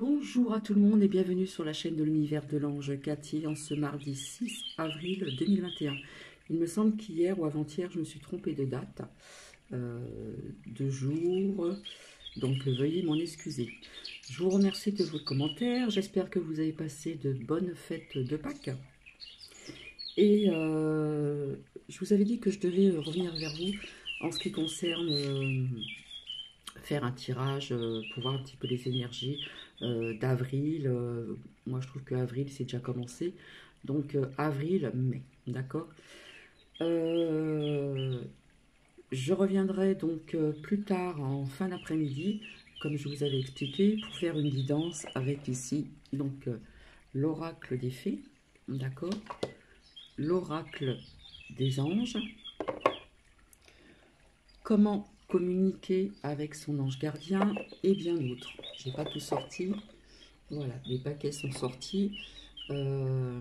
Bonjour à tout le monde et bienvenue sur la chaîne de l'univers de l'ange Cathy en ce mardi 6 avril 2021. Il me semble qu'hier ou avant-hier, je me suis trompée de date, de jour, donc veuillez m'en excuser. Je vous remercie de vos commentaires, j'espère que vous avez passé de bonnes fêtes de Pâques. Et je vous avais dit que je devais revenir vers vous en ce qui concerne faire un tirage pour voir un petit peu les énergies d'avril. Moi, je trouve que avril, c'est déjà commencé. Donc, avril, mai, d'accord. Je reviendrai donc plus tard en fin d'après-midi, comme je vous avais expliqué, pour faire une guidance avec ici, donc l'oracle des fées, d'accord, l'oracle des anges, comment communiquer avec son ange gardien et bien d'autres. J'ai pas tout sorti. Voilà, les paquets sont sortis. Voilà,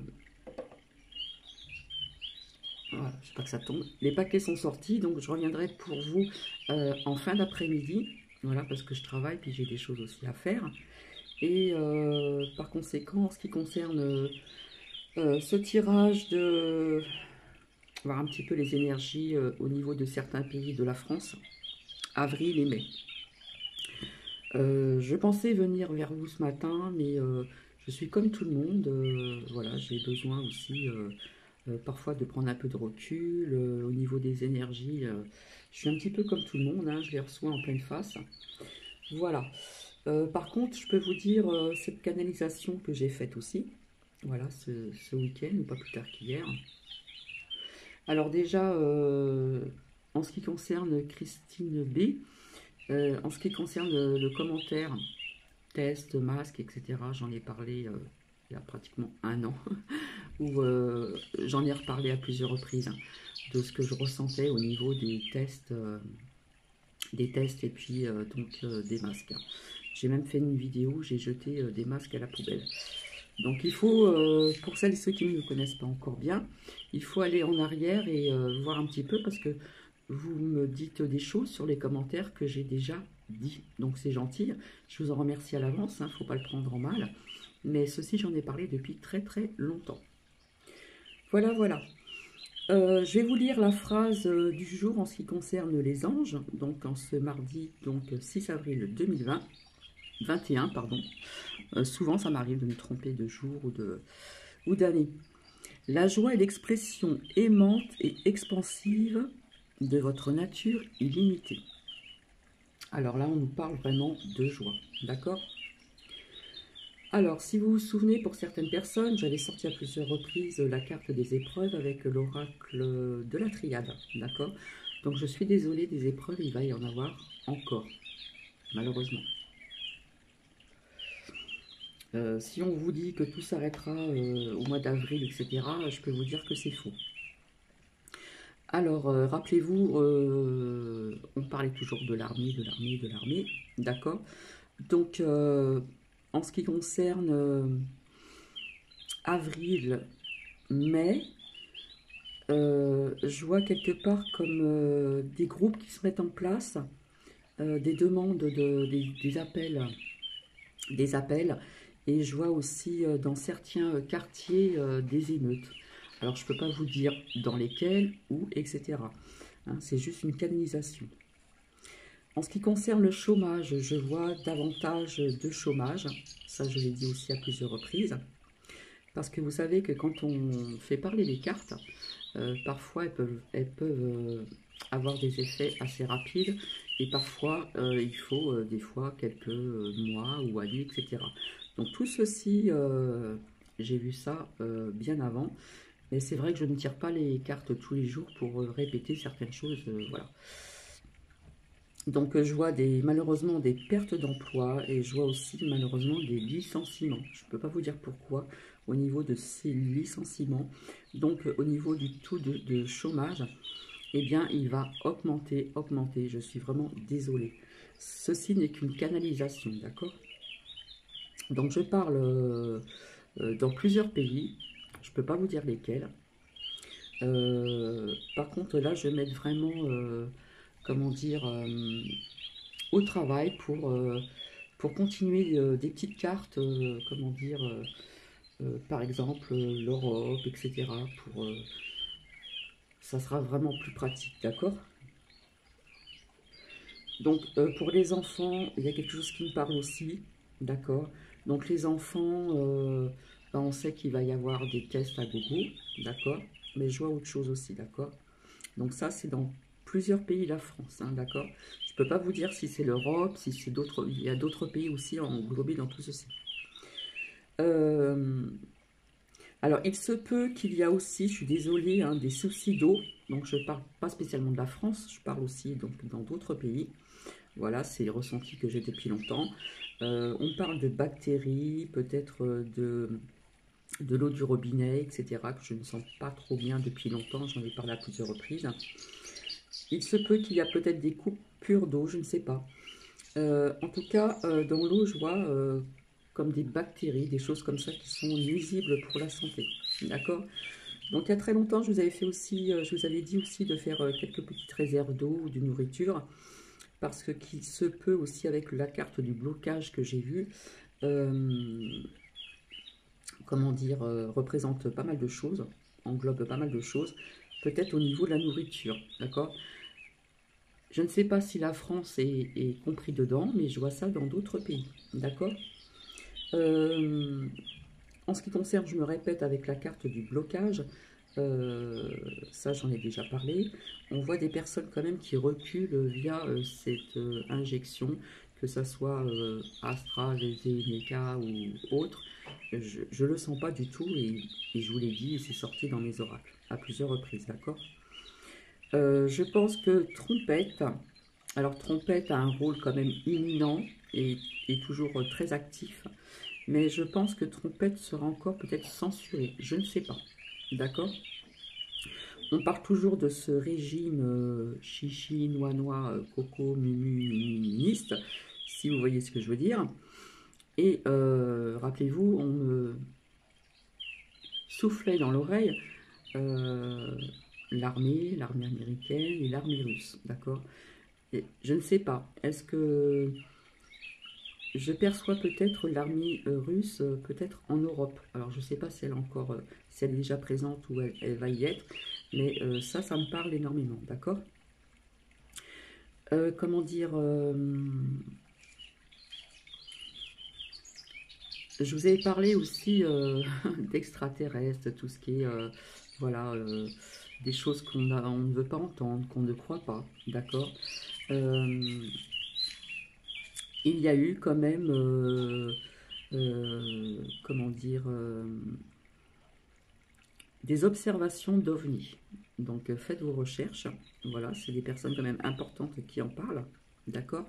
je sais pas que ça tombe. Les paquets sont sortis, donc je reviendrai pour vous en fin d'après-midi. Voilà, parce que je travaille, puis j'ai des choses aussi à faire. Et par conséquent, en ce qui concerne ce tirage de voir un petit peu les énergies au niveau de certains pays de la France, avril et mai. Je pensais venir vers vous ce matin, mais je suis comme tout le monde. Voilà, j'ai besoin aussi parfois de prendre un peu de recul au niveau des énergies. Je suis un petit peu comme tout le monde, hein, je les reçois en pleine face. Voilà. Par contre, je peux vous dire cette canalisation que j'ai faite aussi. Voilà, ce week-end, ou pas plus tard qu'hier. Alors déjà, en ce qui concerne Christine B., en ce qui concerne le commentaire, test, masque, etc., j'en ai parlé il y a pratiquement un an, où j'en ai reparlé à plusieurs reprises, hein, de ce que je ressentais au niveau des tests et puis des masques. J'ai même fait une vidéo où j'ai jeté des masques à la poubelle. Donc il faut, pour celles et ceux qui ne me connaissent pas encore bien, il faut aller en arrière et voir un petit peu parce que vous me dites des choses sur les commentaires que j'ai déjà dit. Donc c'est gentil, je vous en remercie à l'avance, il ne faut pas le prendre en mal. Mais ceci, j'en ai parlé depuis très très longtemps. Voilà, voilà. Je vais vous lire la phrase du jour en ce qui concerne les anges, donc en ce mardi donc 6 avril 2021, pardon. Souvent, ça m'arrive de me tromper de jour ou d'année. La joie est l'expression aimante et expansive de votre nature illimitée. Alors là, on nous parle vraiment de joie, d'accord? Alors, si vous vous souvenez, pour certaines personnes, j'avais sorti à plusieurs reprises la carte des épreuves avec l'oracle de la triade, d'accord? Donc, je suis désolée, des épreuves, il va y en avoir encore, malheureusement. Si on vous dit que tout s'arrêtera au mois d'avril, etc., je peux vous dire que c'est faux. Alors, rappelez-vous, on parlait toujours de l'armée, d'accord? Donc, en ce qui concerne avril, mai, je vois quelque part comme des groupes qui se mettent en place, des demandes, des appels, et je vois aussi dans certains quartiers des émeutes. Alors, je ne peux pas vous dire dans lesquels, où, etc. Hein, c'est juste une canalisation. En ce qui concerne le chômage, je vois davantage de chômage. Ça, je l'ai dit aussi à plusieurs reprises. Parce que vous savez que quand on fait parler les cartes, parfois elles peuvent avoir des effets assez rapides. Et parfois, il faut des fois quelques mois ou années, etc. Donc tout ceci, j'ai vu ça bien avant. Mais c'est vrai que je ne tire pas les cartes tous les jours pour répéter certaines choses. Voilà. Donc je vois malheureusement des pertes d'emploi et je vois aussi malheureusement des licenciements. Je ne peux pas vous dire pourquoi au niveau de ces licenciements. Donc au niveau du taux de chômage, eh bien il va augmenter. Je suis vraiment désolée. Ceci n'est qu'une canalisation, d'accord? Donc je parle dans plusieurs pays. Je ne peux pas vous dire lesquels. Par contre là je vais mettre vraiment, comment dire, au travail pour pour continuer des petites cartes, comment dire, par exemple l'Europe, etc. Ça sera vraiment plus pratique, d'accord? Donc pour les enfants, il y a quelque chose qui me parle aussi, d'accord? Donc les enfants, ben, on sait qu'il va y avoir des tests à gogo, d'accord? Mais je vois autre chose aussi, d'accord? Donc ça, c'est dans plusieurs pays de la France, hein, d'accord? Je ne peux pas vous dire si c'est l'Europe, si c'est d'autres... Il y a d'autres pays aussi englobés dans tout ceci. Euh, alors, il se peut qu'il y a aussi, je suis désolée, hein, des soucis d'eau. Donc, je ne parle pas spécialement de la France, je parle aussi donc, dans d'autres pays. Voilà, c'est les ressentis que j'ai depuis longtemps. On parle de bactéries, peut-être de l'eau du robinet, etc., que je ne sens pas trop bien depuis longtemps. J'en ai parlé à plusieurs reprises. Il se peut qu'il y a peut-être des coupures d'eau, je ne sais pas. En tout cas, dans l'eau, je vois comme des bactéries, des choses comme ça qui sont nuisibles pour la santé. D'accord? Donc, il y a très longtemps, je vous avais fait aussi, je vous avais dit aussi de faire quelques petites réserves d'eau ou de nourriture, parce que qu'il se peut aussi avec la carte du blocage que j'ai vue, comment dire, représente pas mal de choses, englobe pas mal de choses, peut-être au niveau de la nourriture. D'accord? Je ne sais pas si la France est compris dedans, mais je vois ça dans d'autres pays. D'accord? euh, En ce qui concerne, je me répète, avec la carte du blocage, ça j'en ai déjà parlé, on voit des personnes quand même qui reculent via cette injection, que ça soit AstraZeneca ou autre. Je le sens pas du tout et je vous l'ai dit, c'est sorti dans mes oracles à plusieurs reprises, d'accord? Je pense que Trompette, alors Trompette a un rôle quand même imminent et toujours très actif, mais je pense que Trompette sera encore peut-être censuré, je ne sais pas, d'accord? On parle toujours de ce régime chichi, noix, coco, mumuniste, si vous voyez ce que je veux dire. Et rappelez-vous, on me soufflait dans l'oreille euh, l'armée américaine et l'armée russe, d'accord? Et je ne sais pas, est-ce que je perçois peut-être l'armée russe, peut-être en Europe. Alors je ne sais pas si elle, encore, si elle est déjà présente ou elle va y être, mais ça me parle énormément, d'accord? Comment dire, je vous avais parlé aussi d'extraterrestres, tout ce qui est, voilà, des choses on ne veut pas entendre, qu'on ne croit pas, d'accord? Euh, il y a eu quand même, comment dire, des observations d'OVNI. Donc faites vos recherches. Voilà, c'est des personnes quand même importantes qui en parlent. D'accord.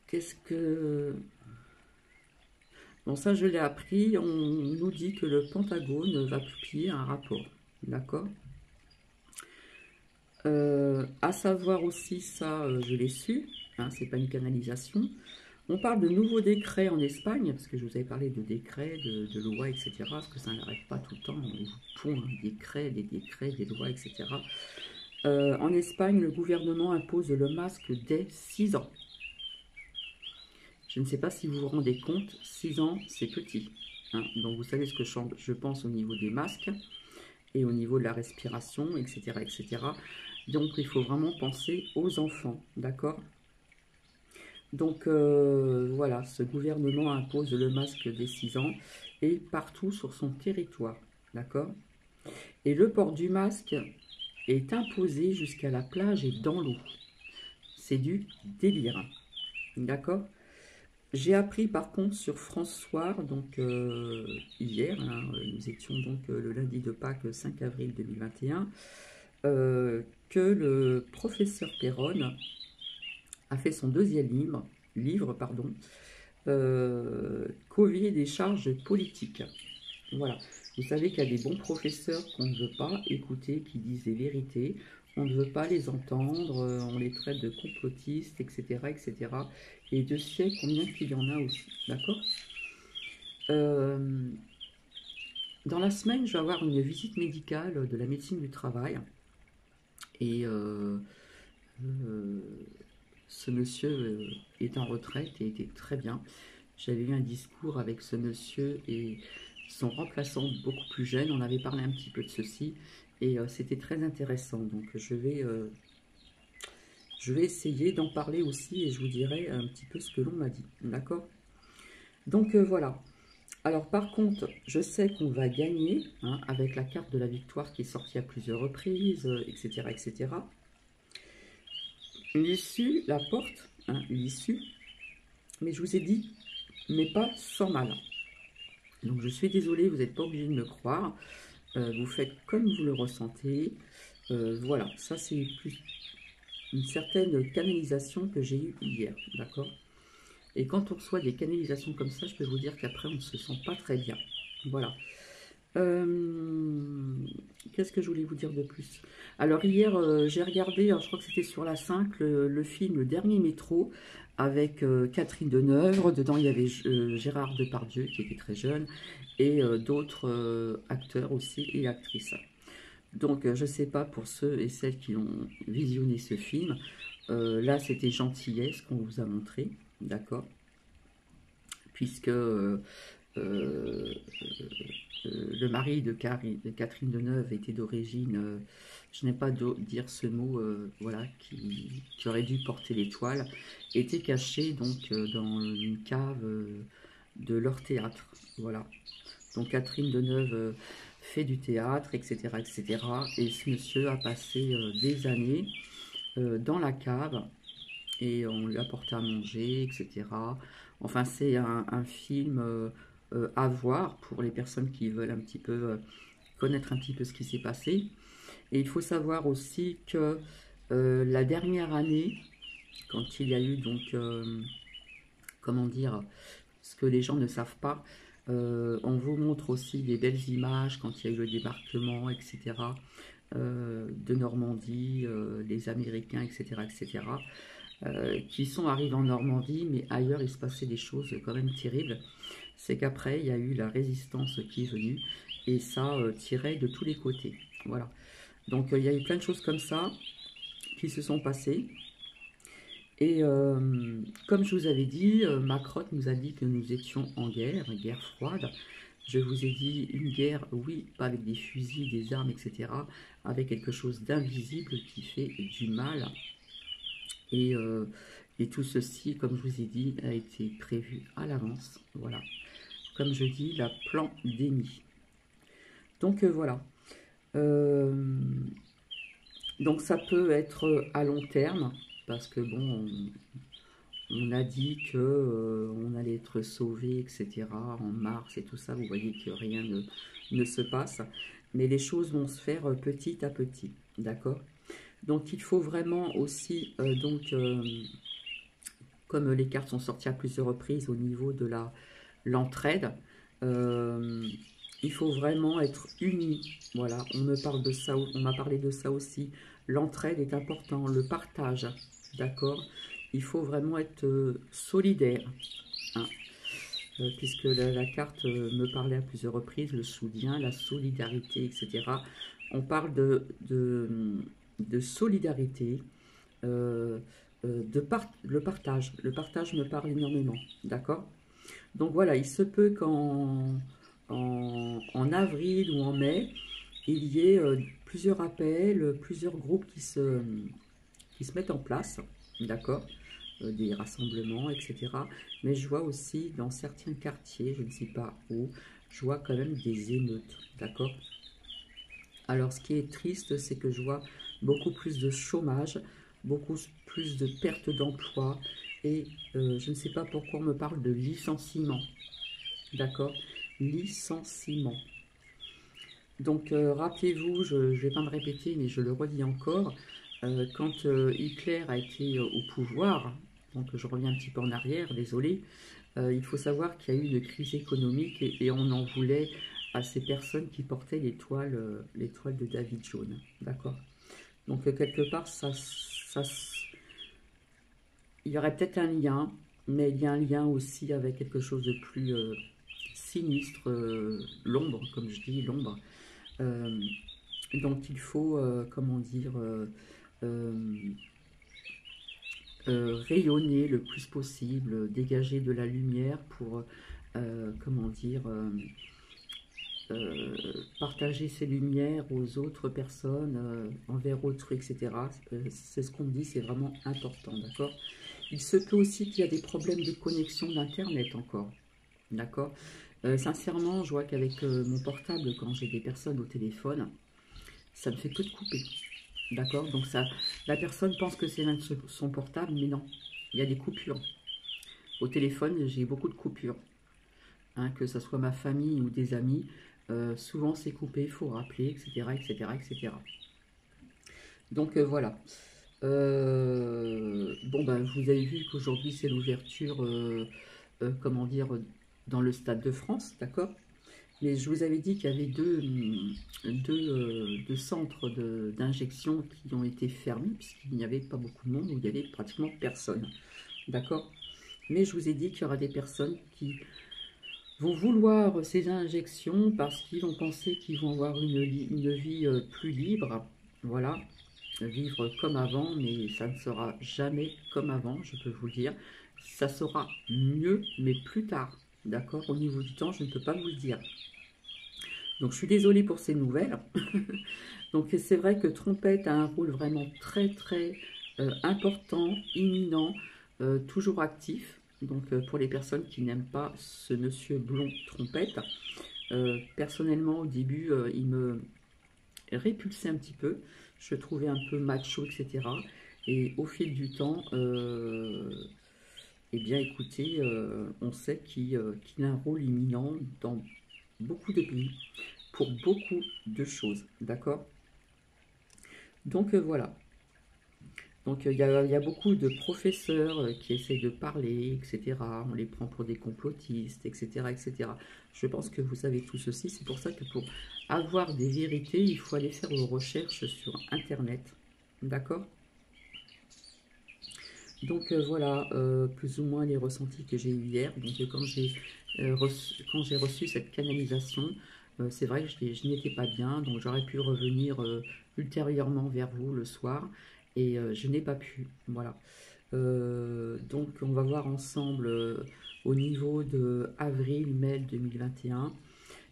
Qu'est-ce que... Bon, ça je l'ai appris. On nous dit que le Pentagone va publier un rapport. D'accord. À savoir aussi, ça je l'ai su. Hein, c'est pas une canalisation. On parle de nouveaux décrets en Espagne, parce que je vous avais parlé de décrets, de lois, etc. Parce que ça n'arrête pas tout le temps. On vous pond des décrets, des lois, etc. En Espagne, le gouvernement impose le masque dès 6 ans. Je ne sais pas si vous vous rendez compte, 6 ans, c'est petit. Hein. Donc vous savez ce que je pense au niveau des masques et au niveau de la respiration, etc. etc. Donc il faut vraiment penser aux enfants, d'accord? Donc voilà, ce gouvernement impose le masque dès 6 ans et partout sur son territoire, d'accord? Et le port du masque est imposé jusqu'à la plage et dans l'eau. C'est du délire, d'accord? J'ai appris par contre sur France Soir, donc hier, hein, nous étions donc le lundi de Pâques 5 avril 2021, que le professeur Perron a fait son deuxième livre pardon, Covid et des charges politiques. Voilà. Vous savez qu'il y a des bons professeurs qu'on ne veut pas écouter, qui disent des vérités. On ne veut pas les entendre, on les traite de complotistes, etc., etc. Et Dieu sait combien qu'il y en a aussi, d'accord? euh, Dans la semaine, je vais avoir une visite médicale de la médecine du travail. Et Euh, ce monsieur est en retraite et était très bien. J'avais eu un discours avec ce monsieur et son remplaçant beaucoup plus jeune. On avait parlé un petit peu de ceci et c'était très intéressant. Donc je vais essayer d'en parler aussi et je vous dirai un petit peu ce que l'on m'a dit. D'accord? Donc voilà. Alors par contre, je sais qu'on va gagner hein, avec la carte de la victoire qui est sortie à plusieurs reprises, etc., etc. L'issue, la porte, hein, l'issue, mais je vous ai dit, mais pas sans mal. Donc je suis désolée, vous n'êtes pas obligé de me croire. Vous faites comme vous le ressentez. Voilà, ça c'est plus une certaine canalisation que j'ai eue hier, d'accord? Et quand on reçoit des canalisations comme ça, je peux vous dire qu'après on ne se sent pas très bien. Voilà. Qu'est-ce que je voulais vous dire de plus? Alors hier, j'ai regardé, alors je crois que c'était sur la 5, le film Le Dernier Métro avec Catherine Deneuve. Dedans, il y avait Gérard Depardieu qui était très jeune et d'autres acteurs aussi et actrices. Donc, je ne sais pas pour ceux et celles qui ont visionné ce film. Là, c'était Gentillesse qu'on vous a montré, d'accord? Puisque le mari de Catherine Deneuve était d'origine, je n'ai pas dire ce mot, voilà, qui aurait dû porter l'étoile, était caché donc dans une cave de leur théâtre. Voilà. Donc Catherine Deneuve fait du théâtre, etc., etc. Et ce monsieur a passé des années dans la cave et on lui apportait à manger, etc. Enfin, c'est un film à voir pour les personnes qui veulent un petit peu connaître un petit peu ce qui s'est passé. Et il faut savoir aussi que la dernière année, quand il y a eu donc, comment dire, ce que les gens ne savent pas, on vous montre aussi des belles images quand il y a eu le débarquement, etc. De Normandie, les Américains, etc., etc. Qui sont arrivés en Normandie, mais ailleurs il se passait des choses quand même terribles. C'est qu'après il y a eu la résistance qui est venue et ça tirait de tous les côtés. Voilà. Donc il y a eu plein de choses comme ça qui se sont passées. Et comme je vous avais dit, Macron nous a dit que nous étions en guerre, guerre froide. Je vous ai dit une guerre, oui, pas avec des fusils, des armes, etc., avec quelque chose d'invisible qui fait du mal. Et, euh, et tout ceci, comme je vous ai dit, a été prévu à l'avance. Voilà. Comme je dis, la pandémie. Donc voilà. Euh, donc ça peut être à long terme, parce que bon, on a dit que on allait être sauvé, etc. en mars et tout ça. Vous voyez que rien ne se passe. Mais les choses vont se faire petit à petit. D'accord? Donc il faut vraiment aussi comme les cartes sont sorties à plusieurs reprises au niveau de l'entraide, euh, il faut vraiment être unis. Voilà, on m'a parlé de ça aussi. L'entraide est important, le partage, d'accord? Il faut vraiment être solidaire, hein, puisque la carte me parlait à plusieurs reprises, le soutien, la solidarité, etc. On parle de solidarité, euh, le partage. Le partage me parle énormément, d'accord? Donc voilà, il se peut en avril ou en mai, il y ait plusieurs appels, plusieurs groupes qui se mettent en place, d'accord? Des rassemblements, etc. Mais je vois aussi dans certains quartiers, je ne sais pas où, je vois quand même des émeutes, d'accord? Alors, ce qui est triste, c'est que je vois beaucoup plus de chômage, beaucoup plus de perte d'emploi, et je ne sais pas pourquoi on me parle de licenciement. D'accord? Licenciement. Donc, rappelez-vous, je ne vais pas me répéter, mais je le redis encore, quand Hitler a été au pouvoir, donc je reviens un petit peu en arrière, désolé, il faut savoir qu'il y a eu une crise économique et on en voulait à ces personnes qui portaient l'étoile de David jaune. D'accord? Donc, quelque part, il y aurait peut-être un lien, mais il y a un lien aussi avec quelque chose de plus sinistre, l'ombre, comme je dis, l'ombre. Euh, donc il faut, comment dire, euh, rayonner le plus possible, dégager de la lumière pour, comment dire, euh, partager ses lumières aux autres personnes, envers autrui, etc. C'est ce qu'on me dit, c'est vraiment important, d'accord? Il se peut aussi qu'il y a des problèmes de connexion d'Internet encore, d'accord? Sincèrement, je vois qu'avec mon portable, quand j'ai des personnes au téléphone, ça ne fait que de couper, d'accord? Donc ça, la personne pense que c'est même son portable, mais non, il y a des coupures. Au téléphone, j'ai beaucoup de coupures, hein, que ce soit ma famille ou des amis. Souvent c'est coupé, il faut rappeler, etc., etc., etc. Donc voilà. Bon, ben, vous avez vu qu'aujourd'hui c'est l'ouverture, comment dire, dans le Stade de France, d'accord? Mais je vous avais dit qu'il y avait deux centres d'injection qui ont été fermés, puisqu'il n'y avait pas beaucoup de monde, où il y avait pratiquement personne, d'accord? Mais je vous ai dit qu'il y aura des personnes qui vont vouloir ces injections parce qu'ils vont penser qu'ils vont avoir une vie plus libre, voilà, vivre comme avant, mais ça ne sera jamais comme avant, je peux vous le dire. Ça sera mieux, mais plus tard, d'accord? Au niveau du temps, je ne peux pas vous le dire. Donc je suis désolée pour ces nouvelles. Donc c'est vrai que Trompette a un rôle vraiment très très important, imminent, toujours actif. Donc pour les personnes qui n'aiment pas ce monsieur blond Trompette, personnellement au début il me répulsait un petit peu. Je le trouvais un peu macho, etc. Et au fil du temps, eh bien écoutez, on sait qu'il a un rôle imminent dans beaucoup de pays, pour beaucoup de choses, d'accord? Donc voilà. Donc il y a beaucoup de professeurs qui essayent de parler, etc. On les prend pour des complotistes, etc., etc. Je pense que vous savez tout ceci. C'est pour ça que pour avoir des vérités, il faut aller faire vos recherches sur Internet. D'accord? Donc voilà, plus ou moins les ressentis que j'ai eu hier. Donc quand j'ai reçu cette canalisation, c'est vrai que je n'étais pas bien, donc j'aurais pu revenir ultérieurement vers vous le soir, et je n'ai pas pu. Voilà. Donc on va voir ensemble au niveau de avril-mai 2021,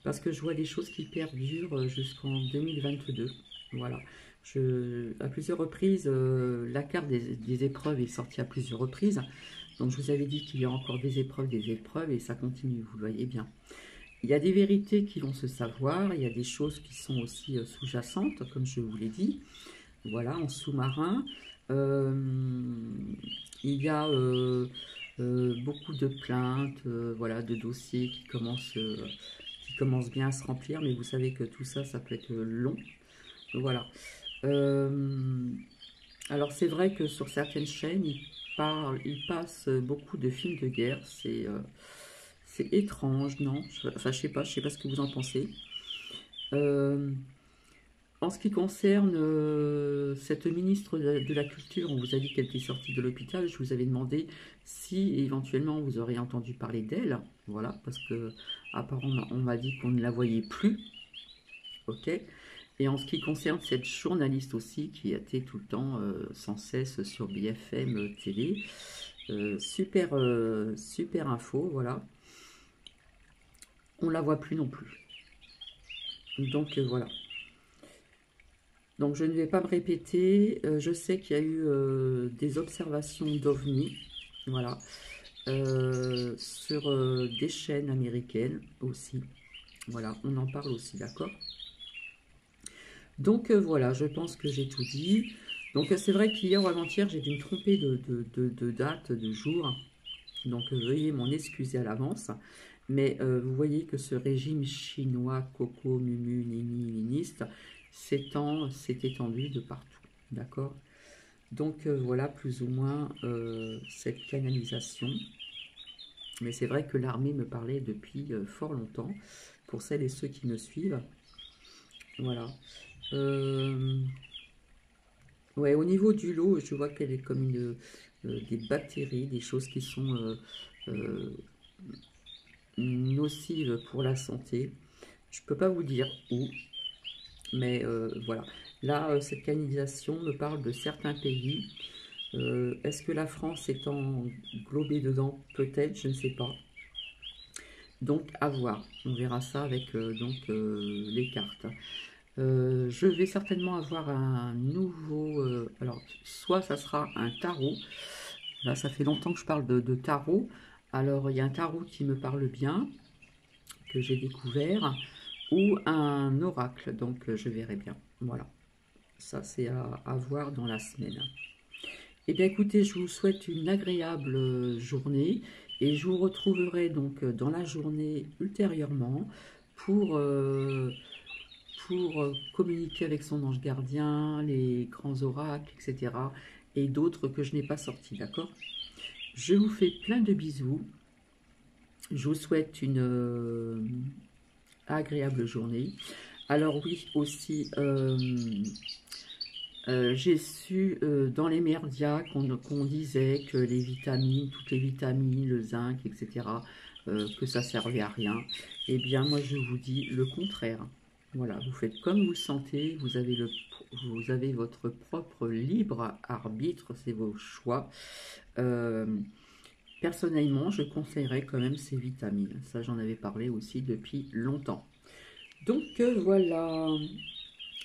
parce que je vois des choses qui perdurent jusqu'en 2022. Voilà. À plusieurs reprises, la carte des épreuves est sortie à plusieurs reprises. Donc je vous avais dit qu'il y a encore des épreuves, et ça continue, vous le voyez bien. Il y a des vérités qui vont se savoir, il y a des choses qui sont aussi sous-jacentes, comme je vous l'ai dit. Voilà, en sous-marin. Euh, il y a beaucoup de plaintes, voilà, de dossiers qui commencent bien à se remplir, mais vous savez que tout ça, ça peut être long. Voilà. Euh, alors c'est vrai que sur certaines chaînes, ils passent beaucoup de films de guerre. C'est étrange, non? Enfin, je sais pas ce que vous en pensez. Euh, En ce qui concerne cette ministre de la Culture, on vous a dit qu'elle était sortie de l'hôpital. Je vous avais demandé si éventuellement vous auriez entendu parler d'elle. Voilà, parce que apparemment on m'a dit qu'on ne la voyait plus. Ok. Et en ce qui concerne cette journaliste aussi, qui était tout le temps sans cesse sur BFM TV, super info, voilà. On la voit plus non plus. Donc voilà. Donc je ne vais pas me répéter. Je sais qu'il y a eu des observations d'OVNI, voilà, sur des chaînes américaines aussi. Voilà, on en parle aussi, d'accord? Donc voilà, je pense que j'ai tout dit. Donc c'est vrai qu'hier ou avant-hier, j'ai dû me tromper de date, de jour. Donc veuillez m'en excuser à l'avance. Mais vous voyez que ce régime chinois, coco, mumu, nini, niniste, s'est étendu de partout. D'accord? Donc voilà plus ou moins cette canalisation. Mais c'est vrai que l'armée me parlait depuis fort longtemps, pour celles et ceux qui me suivent. Voilà. Euh, ouais, au niveau du lot, je vois qu'elle est comme des bactéries, des choses qui sont euh, nocives pour la santé. Je ne peux pas vous dire où, mais voilà. Là, cette canalisation me parle de certains pays. Est-ce que la France est englobée dedans? Peut-être, je ne sais pas. Donc, à voir. On verra ça avec les cartes. Je vais certainement avoir un nouveau... alors, soit ça sera un tarot. Là, ça fait longtemps que je parle de tarot. Alors, il y a un tarot qui me parle bien, que j'ai découvert, ou un oracle. Donc, je verrai bien. Voilà. Ça, c'est à voir dans la semaine. Eh bien, écoutez, je vous souhaite une agréable journée et je vous retrouverai donc dans la journée ultérieurement pour, communiquer avec son ange gardien, les grands oracles, etc. et d'autres que je n'ai pas sortis, d'accord? Je vous fais plein de bisous. Je vous souhaite une agréable journée. Alors oui, aussi, j'ai su dans les médias qu'on disait que les vitamines, toutes les vitamines, le zinc, etc., que ça servait à rien. Eh bien, moi, je vous dis le contraire. Voilà, vous faites comme vous le sentez, vous avez votre propre libre arbitre, c'est vos choix. Personnellement, je conseillerais quand même ces vitamines. Ça, j'en avais parlé aussi depuis longtemps. Donc, voilà.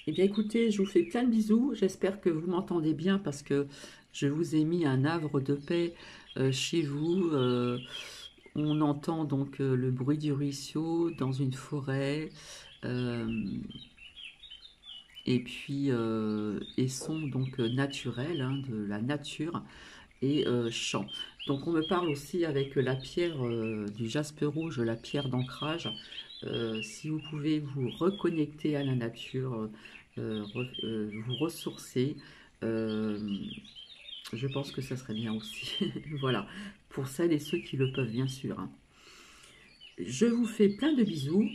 Eh bien, écoutez, je vous fais plein de bisous. J'espère que vous m'entendez bien parce que je vous ai mis un havre de paix chez vous. On entend donc le bruit du ruisseau dans une forêt. Et puis, et son donc naturel, hein, de la nature et chant. Donc, on me parle aussi avec la pierre du jaspe rouge, la pierre d'ancrage. Si vous pouvez vous reconnecter à la nature, vous ressourcer, je pense que ça serait bien aussi. Voilà, pour celles et ceux qui le peuvent, bien sûr, hein. Je vous fais plein de bisous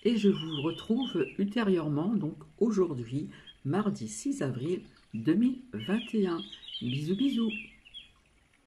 et je vous retrouve ultérieurement, donc aujourd'hui, mardi 6 avril 2021. Bisous, bisous.